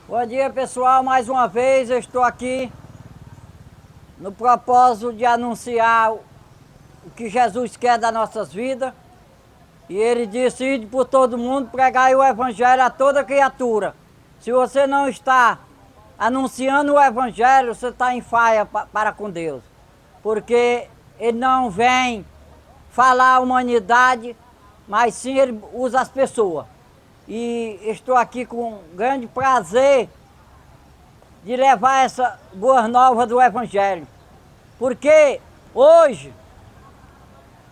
Bom dia, pessoal. Mais uma vez eu estou aqui no propósito de anunciar o que Jesus quer das nossas vidas. E ele disse: ide por todo mundo, pregai o evangelho a toda criatura. Se você não está anunciando o evangelho, você está em falha para com Deus. Porque ele não vem falar a humanidade, mas sim ele usa as pessoas. E estou aqui com grande prazer de levar essa boa nova do evangelho. Porque hoje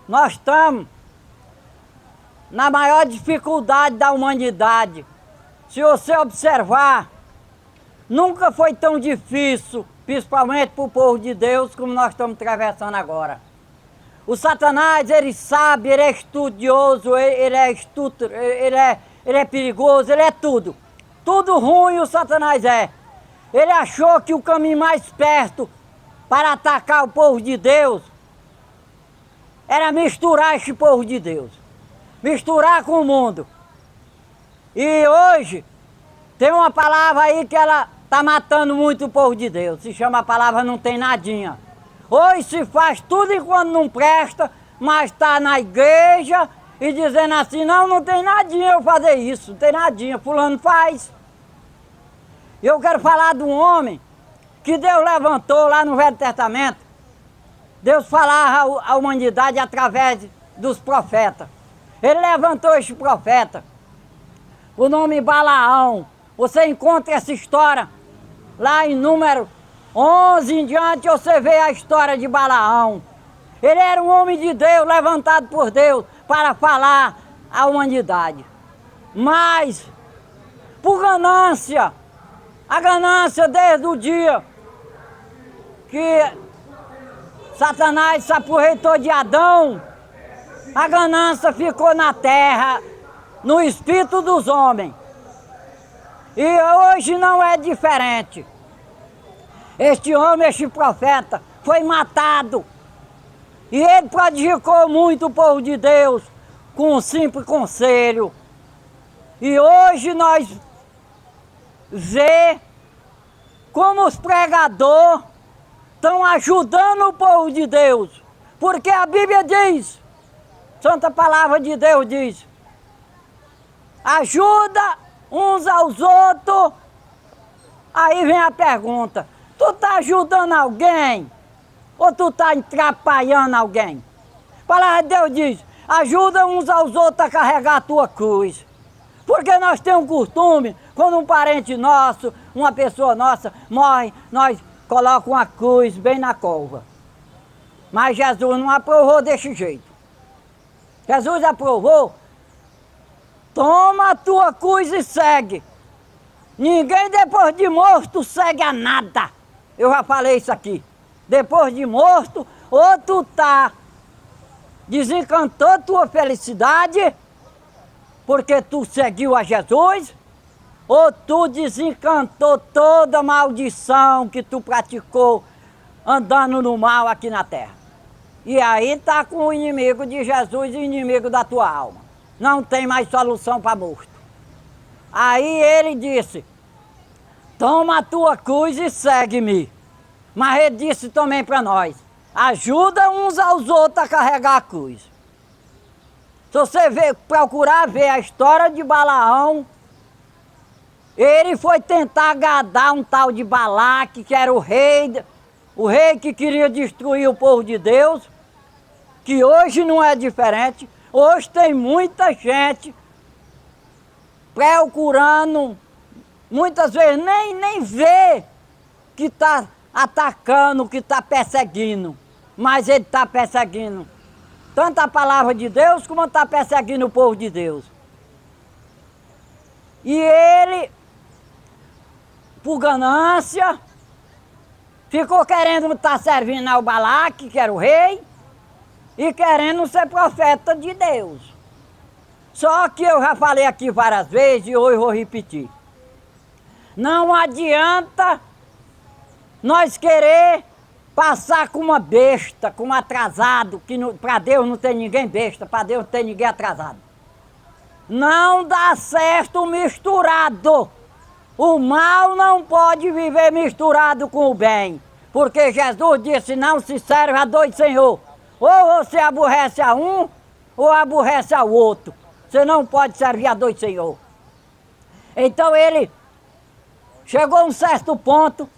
nós estamos na maior dificuldade da humanidade. Se você observar, nunca foi tão difícil, principalmente para o povo de Deus, como nós estamos atravessando agora. O Satanás, ele sabe, ele é estudioso, ele é astuto, ele é perigoso, ele é tudo. Tudo ruim o Satanás é. Ele achou que o caminho mais perto para atacar o povo de Deus era misturar esse povo de Deus. Misturar com o mundo. E hoje tem uma palavra aí que ela está matando muito o povo de Deus. Se chama a palavra não tem nadinha. Hoje se faz tudo enquanto não presta, mas está na igreja e dizendo assim: não tem nadinha eu fazer isso, não tem nadinha, fulano faz. Eu quero falar de um homem que Deus levantou lá no Velho Testamento. Deus falava à humanidade através dos profetas. Ele levantou este profeta, o nome Balaão. Você encontra essa história lá em Número 11 em diante, você vê a história de Balaão. Ele era um homem de Deus, levantado por Deus para falar à humanidade. Mas, por ganância, a ganância desde o dia que Satanás se aproveitou de Adão, a ganância ficou na terra, no espírito dos homens. E hoje não é diferente. Este homem, este profeta, foi matado. E ele prejudicou muito o povo de Deus com um simples conselho. E hoje nós vemos como os pregadores estão ajudando o povo de Deus. Porque a Bíblia diz, Santa Palavra de Deus diz: ajuda uns aos outros. Aí vem a pergunta: tu está ajudando alguém? Ou tu está atrapalhando alguém? A palavra de Deus diz: ajuda uns aos outros a carregar a tua cruz. Porque nós temos um costume, quando um parente nosso, uma pessoa nossa morre, nós colocamos uma cruz bem na cova. Mas Jesus não aprovou desse jeito. Jesus aprovou: toma a tua cruz e segue. Ninguém depois de morto segue a nada. Eu já falei isso aqui. Depois de morto, ou tu desencantou tua felicidade, porque tu seguiu a Jesus, ou tu desencantou toda a maldição que tu praticou andando no mal aqui na terra. E aí está com o inimigo de Jesus e o inimigo da tua alma. Não tem mais solução para morto. Aí ele disse: toma a tua cruz e segue-me. Mas ele disse também para nós: ajuda uns aos outros a carregar a cruz. Se você procurar ver a história de Balaão, ele foi tentar agradar um tal de Balaque, que era o rei que queria destruir o povo de Deus, que hoje não é diferente. Hoje tem muita gente procurando, muitas vezes nem vê que está atacando, que está perseguindo, mas ele está perseguindo tanto a palavra de Deus como está perseguindo o povo de Deus. E ele, por ganância, ficou querendo estar servindo ao Balaque, que era o rei, e querendo ser profeta de Deus. Só que eu já falei aqui várias vezes e hoje vou repetir. Não adianta nós querer passar com uma besta, com um atrasado, que para Deus não tem ninguém besta, para Deus não tem ninguém atrasado. Não dá certo misturado. O mal não pode viver misturado com o bem. Porque Jesus disse, não se serve a dois senhor. Ou você aborrece a um, ou aborrece ao outro. Você não pode servir a dois senhor. Então ele chegou a um certo ponto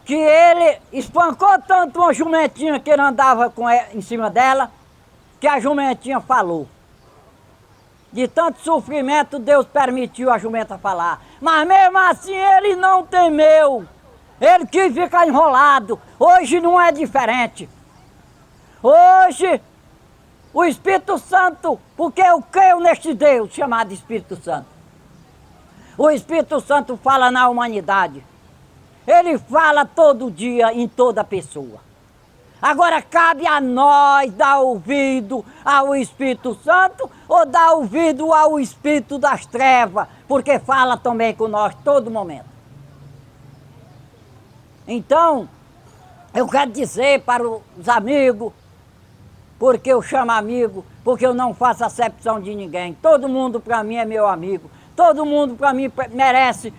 que ele espancou tanto uma jumentinha que ele andava em cima dela, que a jumentinha falou. De tanto sofrimento, Deus permitiu a jumenta falar. Mas mesmo assim ele não temeu. Ele quis ficar enrolado. Hoje não é diferente. Hoje, o Espírito Santo, porque eu creio neste Deus chamado Espírito Santo. O Espírito Santo fala na humanidade. Ele fala todo dia em toda pessoa. Agora cabe a nós dar ouvido ao Espírito Santo ou dar ouvido ao Espírito das trevas, porque fala também com nós todo momento. Então, eu quero dizer para os amigos, porque eu chamo amigo, porque eu não faço acepção de ninguém. Todo mundo para mim é meu amigo. Todo mundo para mim merece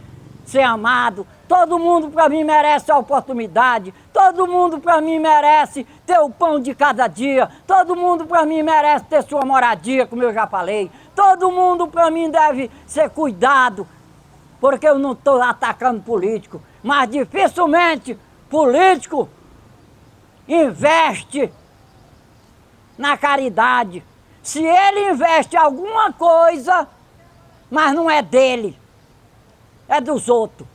ser amado. Todo mundo para mim merece a oportunidade. Todo mundo para mim merece ter o pão de cada dia. Todo mundo para mim merece ter sua moradia, como eu já falei. Todo mundo para mim deve ser cuidado, porque eu não estou atacando político. Mas dificilmente político investe na caridade. Se ele investe alguma coisa, mas não é dele, é dos outros.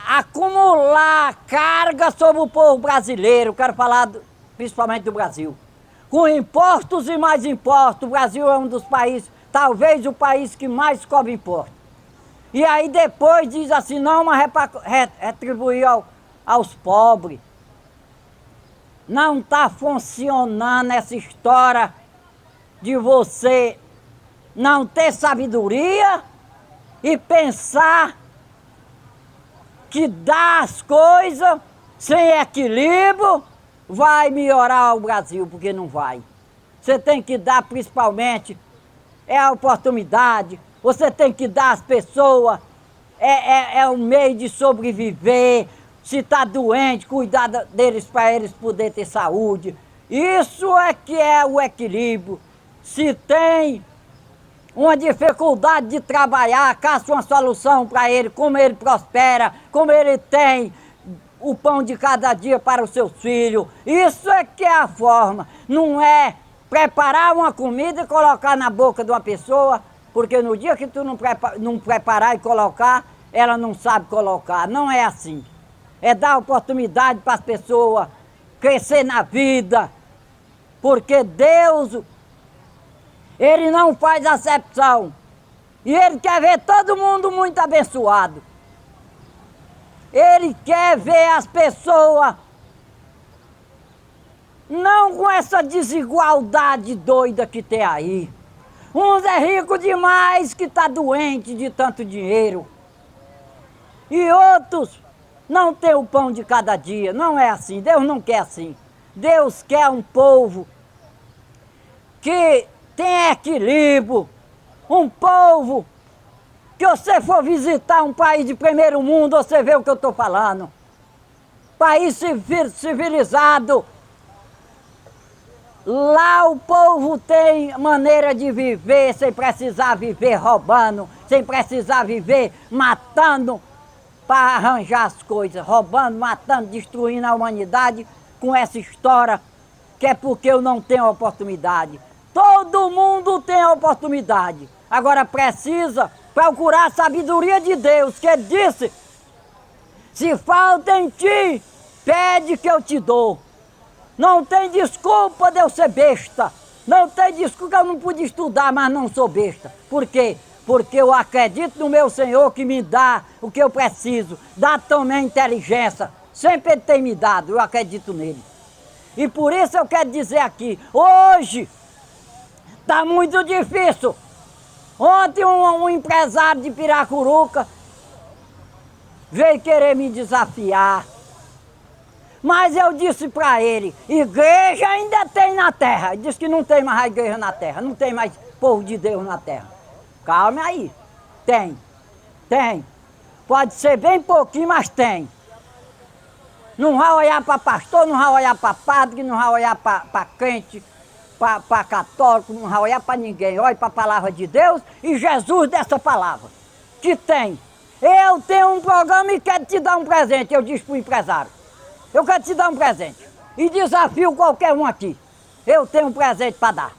Acumular carga sobre o povo brasileiro, quero falar principalmente do Brasil. Com impostos e mais impostos, o Brasil é um dos países, talvez o país que mais cobra imposto. E aí depois diz assim, não, mas é para retribuir aos pobres. Não está funcionando essa história de você não ter sabedoria e pensar que dar as coisas sem equilíbrio vai melhorar o Brasil, porque não vai. Você tem que dar principalmente a oportunidade, você tem que dar às pessoas, é um meio de sobreviver. Se está doente, cuidar deles para eles poderem ter saúde. Isso é que é o equilíbrio. Se tem uma dificuldade de trabalhar, caça uma solução para ele, como ele prospera, como ele tem o pão de cada dia para os seus filhos. Isso é que é a forma. Não é preparar uma comida e colocar na boca de uma pessoa, porque no dia que tu não preparar e colocar, ela não sabe colocar. Não é assim. É dar oportunidade para as pessoas crescer na vida, porque Deus, Ele não faz acepção, e Ele quer ver todo mundo muito abençoado. Ele quer ver as pessoas não com essa desigualdade doida que tem aí. Uns é rico demais que está doente de tanto dinheiro, e outros não tem o pão de cada dia. Não é assim, Deus não quer assim. Deus quer um povo que tem equilíbrio, um povo que você for visitar um país de primeiro mundo, você vê o que eu estou falando. País civilizado. Lá o povo tem maneira de viver sem precisar viver roubando, sem precisar viver matando para arranjar as coisas, roubando, matando, destruindo a humanidade com essa história que é porque eu não tenho oportunidade. Todo mundo tem oportunidade. Agora precisa procurar a sabedoria de Deus, que Ele disse, se falta em ti, pede que eu te dou. Não tem desculpa de eu ser besta. Não tem desculpa, eu não pude estudar, mas não sou besta. Por quê? Porque eu acredito no meu Senhor que me dá o que eu preciso. Dá também inteligência. Sempre Ele tem me dado, eu acredito nele. E por isso eu quero dizer aqui, hoje está muito difícil. Ontem um empresário de Piracuruca veio querer me desafiar. Mas eu disse para ele, igreja ainda tem na terra. Ele disse que não tem mais igreja na terra, não tem mais povo de Deus na terra. Calma aí, tem. Tem. Pode ser bem pouquinho, mas tem. Não vai olhar para pastor, não vai olhar para padre, não vai olhar para crente, para católico, não vai olhar para ninguém. Olha para a palavra de Deus e Jesus dessa palavra. Que tem. Eu tenho um programa e quero te dar um presente, eu disse para o empresário. Eu quero te dar um presente. E desafio qualquer um aqui. Eu tenho um presente para dar.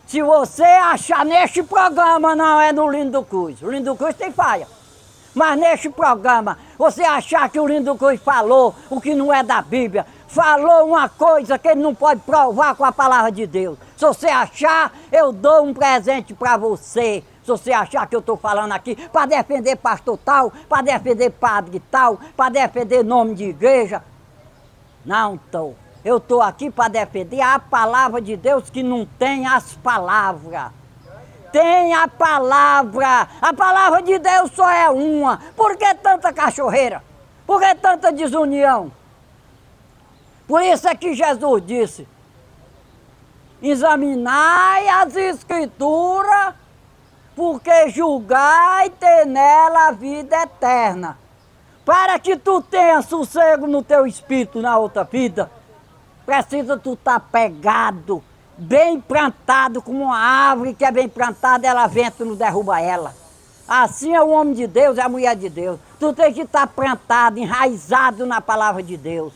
Se você achar neste programa, não é no Lindo Cruz. O Lindo Cruz tem falha. Mas neste programa, você achar que o Lindo Cruz falou o que não é da Bíblia, falou uma coisa que ele não pode provar com a palavra de Deus. Se você achar, eu dou um presente para você. Se você achar que eu estou falando aqui para defender pastor tal, para defender padre tal, para defender nome de igreja. Não estou. Eu estou aqui para defender a palavra de Deus que não tem as palavras. Tem a palavra de Deus só é uma. Por que tanta cachorreira? Por que tanta desunião? Por isso é que Jesus disse, examinai as escrituras, porque julgai ter nela a vida eterna. Para que tu tenha sossego no teu espírito na outra vida, precisa tu estar pegado, bem plantado, como uma árvore que é bem plantada, ela vento não derruba ela. Assim é o homem de Deus, é a mulher de Deus. Tu tem que estar plantado, enraizado na palavra de Deus.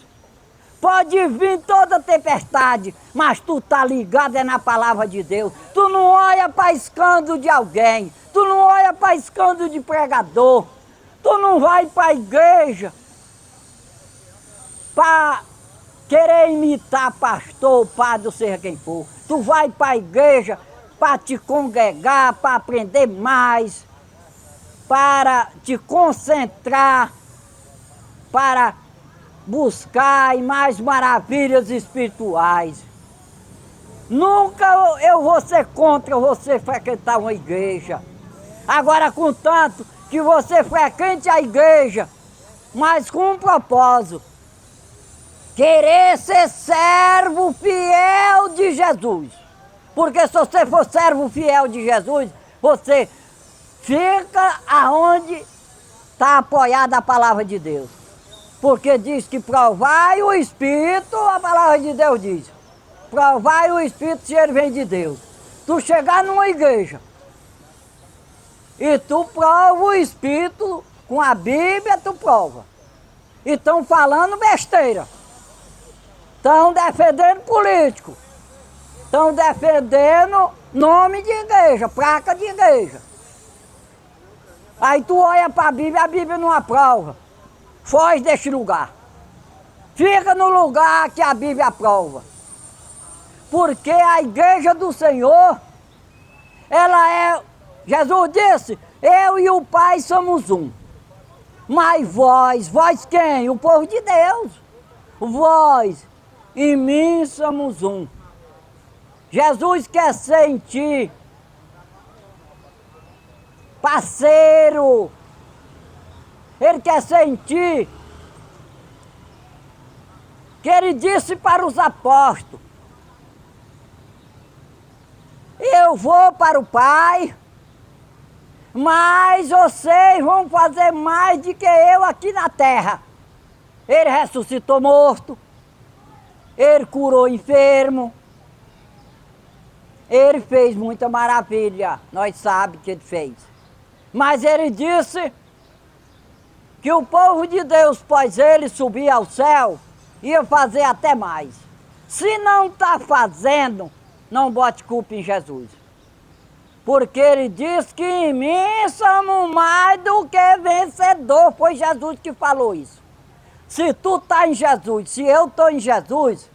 Pode vir toda tempestade, mas tu tá ligado é na palavra de Deus. Tu não olha para escândalo de alguém, tu não olha para escândalo de pregador, tu não vai para a igreja para querer imitar pastor, padre, ou seja quem for. Tu vai para a igreja para te congregar, para aprender mais, para te concentrar, para buscar em mais maravilhas espirituais. Nunca eu vou ser contra você frequentar uma igreja. Agora, contanto que você frequente a igreja, mas com um propósito. Querer ser servo fiel de Jesus. Porque se você for servo fiel de Jesus, você fica aonde está apoiada a palavra de Deus. Porque diz que provai o Espírito, a palavra de Deus diz. Provai o Espírito se ele vem de Deus. Tu chegar numa igreja e tu prova o Espírito, com a Bíblia tu prova. E estão falando besteira. Estão defendendo político. Estão defendendo nome de igreja, placa de igreja. Aí tu olha para a Bíblia não aprova. Foge deste lugar. Fica no lugar que a Bíblia aprova. Porque a igreja do Senhor, ela é... Jesus disse, eu e o Pai somos um. Mas vós quem? O povo de Deus. Vós e mim somos um. Jesus quer ser em ti parceiro. Ele quer ser em ti que ele disse para os apóstolos, eu vou para o Pai, mas vocês vão fazer mais do que eu aqui na terra. Ele ressuscitou morto, ele curou enfermo, ele fez muita maravilha, nós sabemos que ele fez. Mas ele disse que o povo de Deus, pois ele subir ao céu, ia fazer até mais. Se não está fazendo, não bote culpa em Jesus. Porque ele diz que em mim somos mais do que vencedor. Foi Jesus que falou isso. Se tu está em Jesus, se eu estou em Jesus,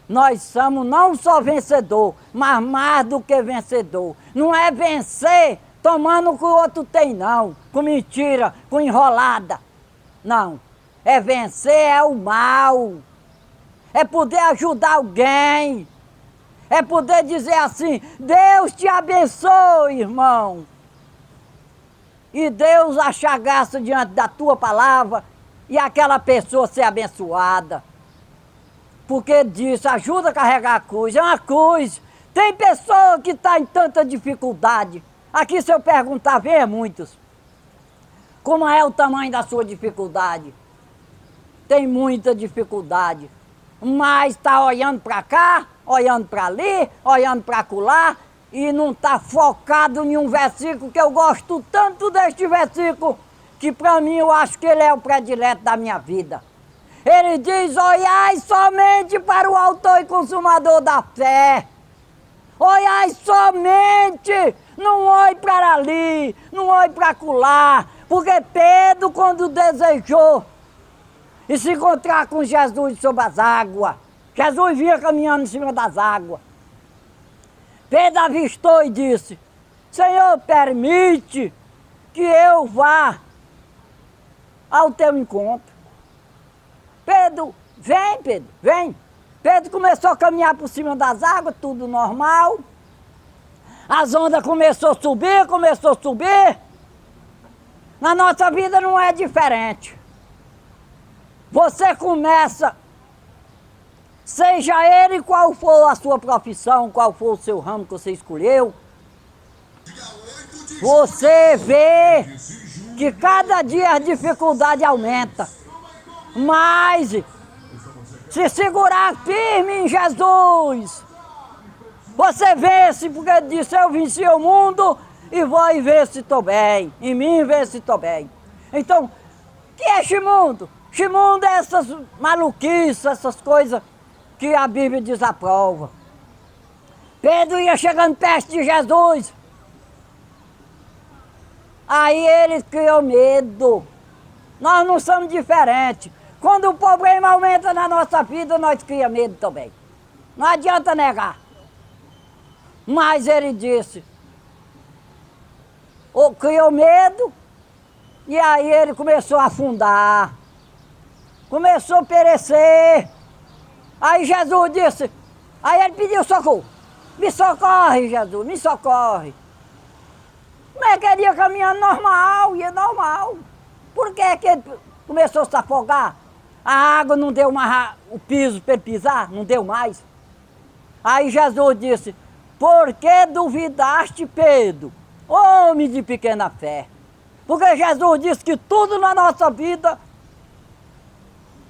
nós somos não só vencedor, mas mais do que vencedor. Não é vencer tomando o que o outro tem, não. Com mentira, com enrolada. Não. É vencer é o mal. É poder ajudar alguém. É poder dizer assim, Deus te abençoe, irmão. E Deus achar graça diante da tua palavra e aquela pessoa ser abençoada. Porque disso ajuda a carregar a cruz, é uma cruz. Tem pessoa que está em tanta dificuldade. Aqui se eu perguntar, vem muitos. como é o tamanho da sua dificuldade. Tem muita dificuldade, mas está olhando para cá, olhando para ali, olhando para acolá, e não está focado em um versículo que eu gosto tanto deste versículo, que para mim eu acho que ele é o predileto da minha vida. Ele diz: olhai somente para o autor e consumador da fé. Olhai somente, não olhe para ali, não olhe para acolá, porque Pedro, quando desejou e se encontrar com Jesus sobre as águas, Jesus vinha caminhando em cima das águas. Pedro avistou e disse: Senhor, permite que eu vá ao teu encontro. Pedro, vem. Pedro começou a caminhar por cima das águas, tudo normal. As ondas começaram a subir. Na nossa vida não é diferente. Você começa, seja ele qual for a sua profissão, qual for o seu ramo que você escolheu, você vê que cada dia a dificuldade aumenta. Mas se segurar firme em Jesus, você vence, porque ele disse: eu venci o mundo e vou e ver se estou bem. Em mim ver se estou bem. Então, o que é este mundo? Este mundo é essas maluquices, essas coisas que a Bíblia desaprova. Pedro ia chegando perto de Jesus. Aí ele criou medo. Nós não somos diferentes. Quando o problema aumenta na nossa vida, nós criamos medo também. Não adianta negar. Mas ele disse, criou medo, e aí ele começou a afundar. Começou a perecer. Aí Jesus disse, aí ele pediu socorro. Me socorre, Jesus, me socorre. Como é que ele ia caminhando normal, ia normal. Por que que ele começou a se afogar? A água não deu mais o piso para ele pisar, não deu mais. Aí Jesus disse, por que duvidaste, Pedro, homem de pequena fé? Porque Jesus disse que tudo na nossa vida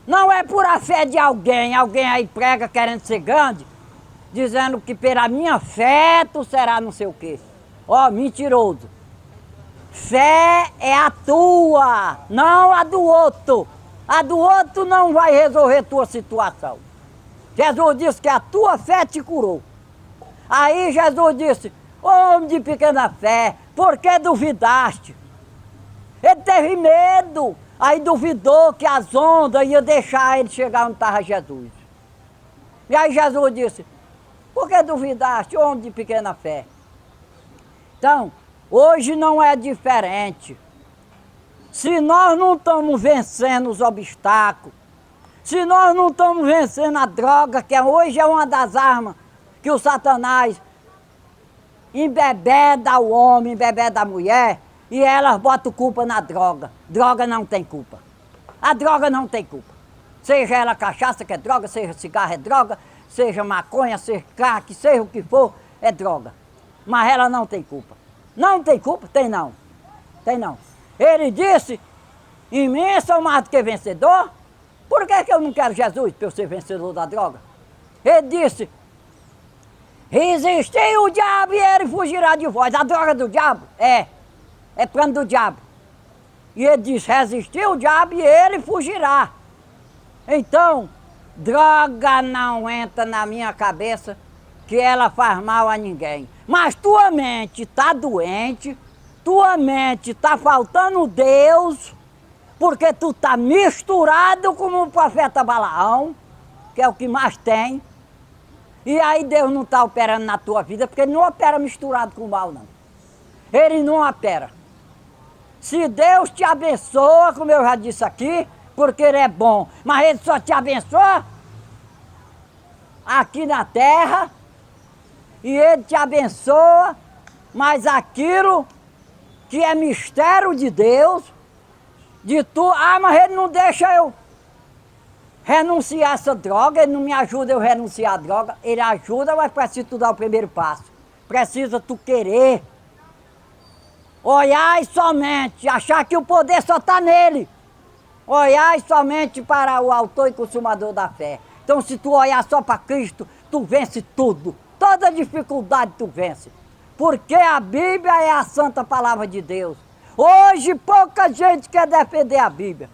não é por a fé de alguém aí prega querendo ser grande, dizendo que pela minha fé tu será não sei o quê. Ó, mentiroso. Fé é a tua, não a do outro. A do outro não vai resolver tua situação. Jesus disse que a tua fé te curou. Aí Jesus disse, homem de pequena fé, por que duvidaste? Ele teve medo, aí duvidou que as ondas iam deixar ele chegar onde estava Jesus. E aí Jesus disse, por que duvidaste, homem de pequena fé? Então, hoje não é diferente. Se nós não estamos vencendo os obstáculos, se nós não estamos vencendo a droga, que hoje é uma das armas que o Satanás embebeda o homem, embebeda a mulher, e elas botam culpa na droga. Droga não tem culpa. A droga não tem culpa. Seja ela cachaça que é droga, seja cigarro é droga, seja maconha, seja crack, seja o que for, é droga. Mas ela não tem culpa. Não tem culpa? Tem não. Tem não. Ele disse, em mim sou mais do que vencedor. Por que eu não quero Jesus para eu ser vencedor da droga? Ele disse, resistir o diabo e ele fugirá de vós. A droga do diabo é plano do diabo. E ele diz, resistir o diabo e ele fugirá. Então, droga não entra na minha cabeça que ela faz mal a ninguém. Mas tua mente está doente, tua mente está faltando Deus, porque tu está misturado como o profeta Balaão, que é o que mais tem. E aí Deus não está operando na tua vida, porque ele não opera misturado com o mal, não. Ele não opera. Se Deus te abençoa, como eu já disse aqui, porque ele é bom, mas ele só te abençoa aqui na terra, e ele te abençoa, mas aquilo que é mistério de Deus, de tu, mas ele não deixa eu renunciar essa droga, ele não me ajuda eu renunciar a droga, ele ajuda, mas precisa tu dar o primeiro passo. Precisa tu querer. Olhai somente, achar que o poder só está nele. Olhai somente para o autor e consumador da fé. Então, se tu olhar só para Cristo, tu vence tudo. Toda dificuldade tu vence. Porque a Bíblia é a santa palavra de Deus. Hoje pouca gente quer defender a Bíblia.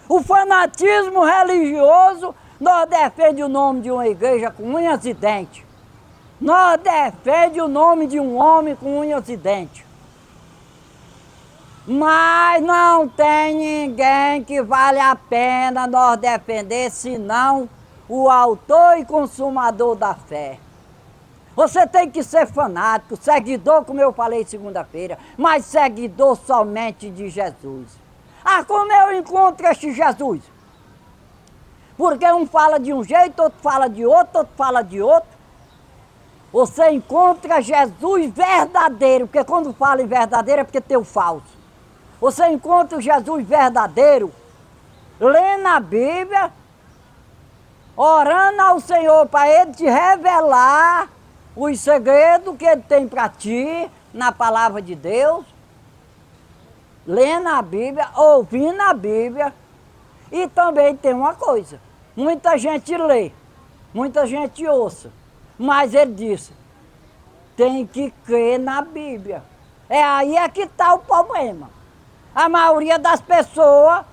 O fanatismo religioso, nós defende o nome de uma igreja com unhas e dentes. Nós defende o nome de um homem com unhas e dentes. Mas não tem ninguém que vale a pena nós defender, senão o autor e consumador da fé. Você tem que ser fanático, seguidor, como eu falei segunda-feira, mas seguidor somente de Jesus. Ah, como eu encontro este Jesus? Porque um fala de um jeito, outro fala de outro fala de outro. Você encontra Jesus verdadeiro, porque quando fala em verdadeiro é porque tem o falso. Você encontra o Jesus verdadeiro, lendo a Bíblia, orando ao Senhor para Ele te revelar os segredos que Ele tem para ti na palavra de Deus, lendo a Bíblia, ouvindo a Bíblia. E também tem uma coisa, muita gente lê, muita gente ouça, mas Ele disse, tem que crer na Bíblia. É aí é que está o problema. A maioria das pessoas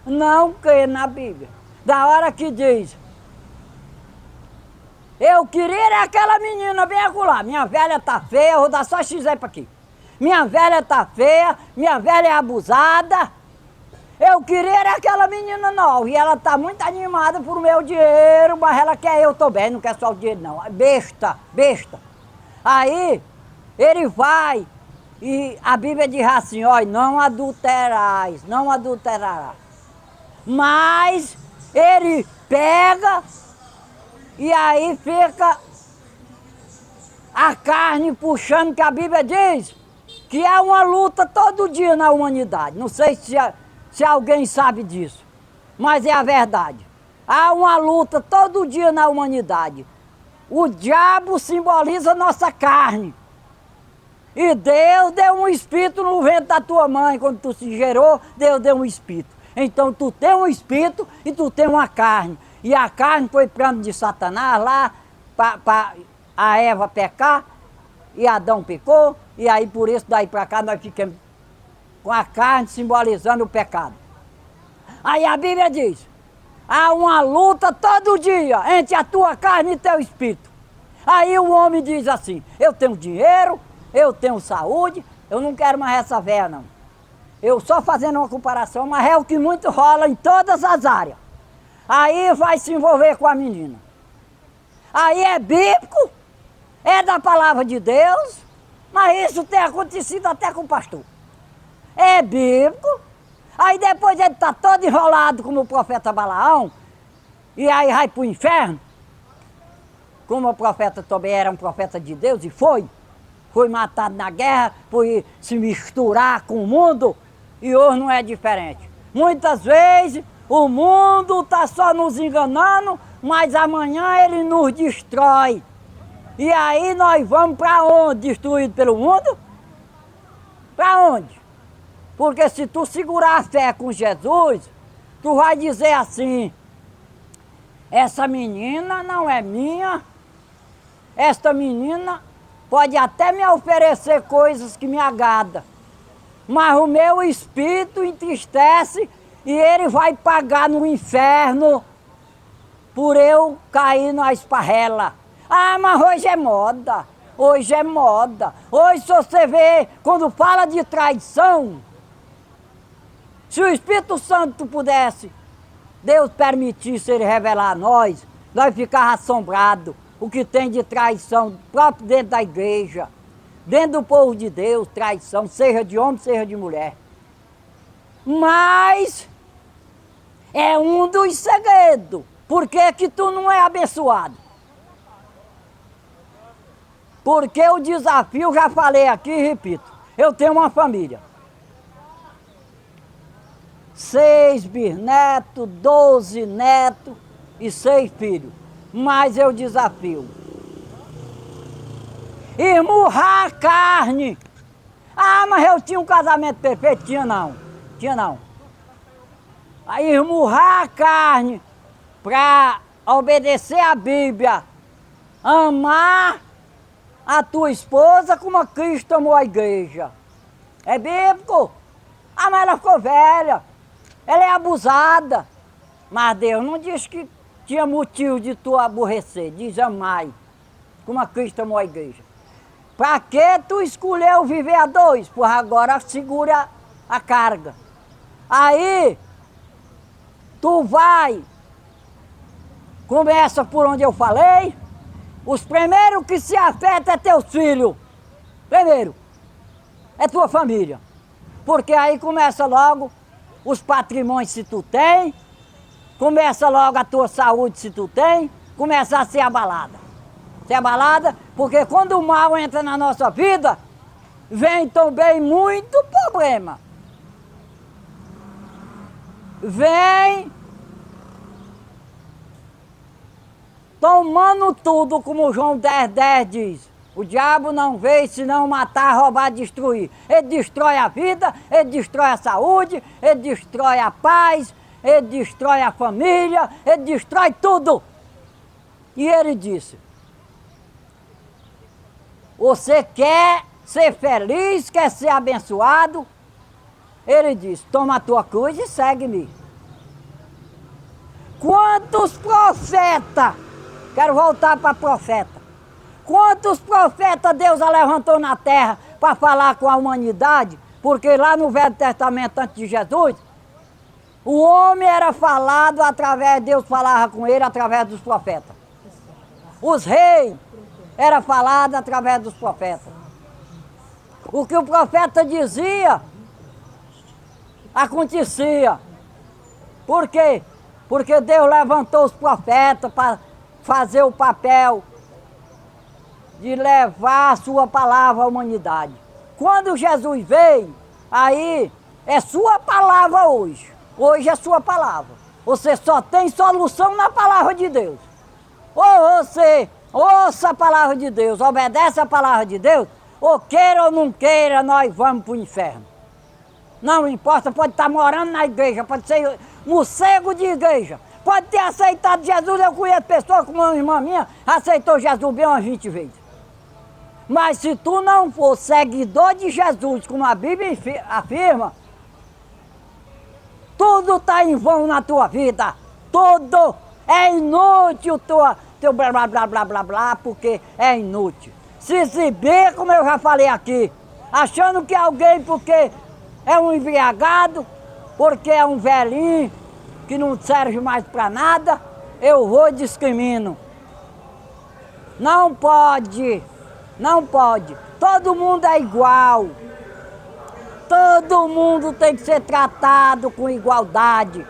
não crê na Bíblia. Da hora que diz, eu queria aquela menina, vem acolá, minha velha tá feia, eu vou dar só XE para aqui. Minha velha tá feia, minha velha é abusada. Eu queria aquela menina nova e ela tá muito animada por meu dinheiro, mas ela quer eu também, não quer só o dinheiro não. Besta, besta. Aí ele vai e a Bíblia diz assim, ó, não adulterais, não adulterarás. Mas ele pega e aí fica a carne puxando, que a Bíblia diz que é uma luta todo dia na humanidade. Não sei se alguém sabe disso, mas é a verdade. Há uma luta todo dia na humanidade. O diabo simboliza a nossa carne. E Deus deu um espírito no ventre da tua mãe, quando tu se gerou, Deus deu um espírito. Então tu tem um espírito e tu tem uma carne. E a carne foi plano de Satanás lá, para a Eva pecar, e Adão pecou, e aí por isso daí para cá nós ficamos com a carne simbolizando o pecado. Aí a Bíblia diz, há uma luta todo dia entre a tua carne e teu espírito. Aí o homem diz assim, eu tenho dinheiro, eu tenho saúde, eu não quero mais essa véia não. Eu só fazendo uma comparação, mas é o que muito rola em todas as áreas. Aí vai se envolver com a menina. Aí é bíblico, é da palavra de Deus, mas isso tem acontecido até com o pastor. É bíblico, aí depois ele está todo enrolado como o profeta Balaão, e aí vai para o inferno, como o profeta também era um profeta de Deus, e foi matado na guerra, por se misturar com o mundo, e hoje não é diferente. Muitas vezes o mundo está só nos enganando, mas amanhã ele nos destrói. E aí nós vamos para onde? Destruído pelo mundo? Para onde? Porque se tu segurar a fé com Jesus, tu vai dizer assim, essa menina não é minha, esta menina pode até me oferecer coisas que me agradam, mas o meu espírito entristece e ele vai pagar no inferno por eu cair na esparrela. Ah, mas hoje é moda, hoje é moda. Hoje se você vê, quando fala de traição, se o Espírito Santo pudesse, Deus permitisse ele revelar a nós ficávamos assombrados. O que tem de traição próprio dentro da igreja, dentro do povo de Deus, traição, seja de homem, seja de mulher. Mas é um dos segredos. Por que que tu não é abençoado? Porque o desafio, já falei aqui e repito, eu tenho uma família. 6 bisnetos, 12 netos e 6 filhos. Mas eu desafio. Esmurrar a carne Ah, mas eu tinha um casamento perfeito? Tinha não. Tinha não. Aí esmurrar a carne para obedecer a Bíblia, amar a tua esposa como a Cristo amou a igreja. É bíblico. Ah, mas ela ficou velha. Ela é abusada. Mas Deus não diz que tinha motivo de tu aborrecer. Diz amai, como a Cristo amou a igreja. Para que tu escolheu viver a dois? Por agora segura a carga. Aí, tu vai, começa por onde eu falei, os primeiros que se afetam é teus filhos. Primeiro, é tua família. Porque aí começa logo os patrimônios se tu tem, começa logo a tua saúde se tu tem, começa a ser abalada. Ser abalada, porque quando o mal entra na nossa vida, vem também muito problema. Vem tomando tudo, como João 10,10 diz. O diabo não veio senão matar, roubar, destruir. Ele destrói a vida, ele destrói a saúde, ele destrói a paz, ele destrói a família, ele destrói tudo. E ele disse: você quer ser feliz, quer ser abençoado? Ele disse: toma a tua cruz e segue-me. Quantos profetas, quero voltar para profeta, quantos profetas Deus levantou na terra para falar com a humanidade? Porque lá no Velho Testamento, antes de Jesus, o homem era falado através, Deus falava com ele através dos profetas. Os reis era falado através dos profetas. O que o profeta dizia, acontecia. Por quê? Porque Deus levantou os profetas para fazer o papel de levar a sua palavra à humanidade. Quando Jesus veio, aí é sua palavra hoje. Hoje é sua palavra. Você só tem solução na palavra de Deus. Ou você ouça a palavra de Deus, obedece a palavra de Deus, ou queira ou não queira, nós vamos para o inferno. Não importa, pode estar morando na igreja, pode ser morcego de igreja, pode ter aceitado Jesus. Eu conheço pessoas como uma irmã minha, aceitou Jesus bem umas 20 vezes. Mas se tu não for seguidor de Jesus, como a Bíblia afirma, tudo está em vão na tua vida, tudo. É inútil teu blá blá blá blá blá blá, porque é inútil. Se exibir, como eu já falei aqui, achando que alguém, porque é um embriagado, porque é um velhinho, que não serve mais para nada, eu vou e discrimino. Não pode, não pode. Todo mundo é igual. Todo mundo tem que ser tratado com igualdade.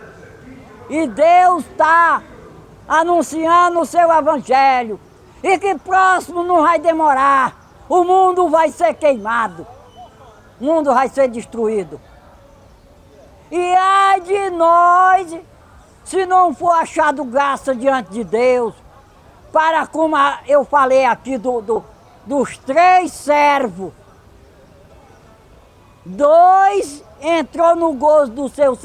E Deus está anunciando o seu evangelho. E que próximo não vai demorar. O mundo vai ser queimado. O mundo vai ser destruído. E ai de nós, se não for achado graça diante de Deus, para como eu falei aqui dos 3 servos, 2 entrou no gozo do seu Senhor.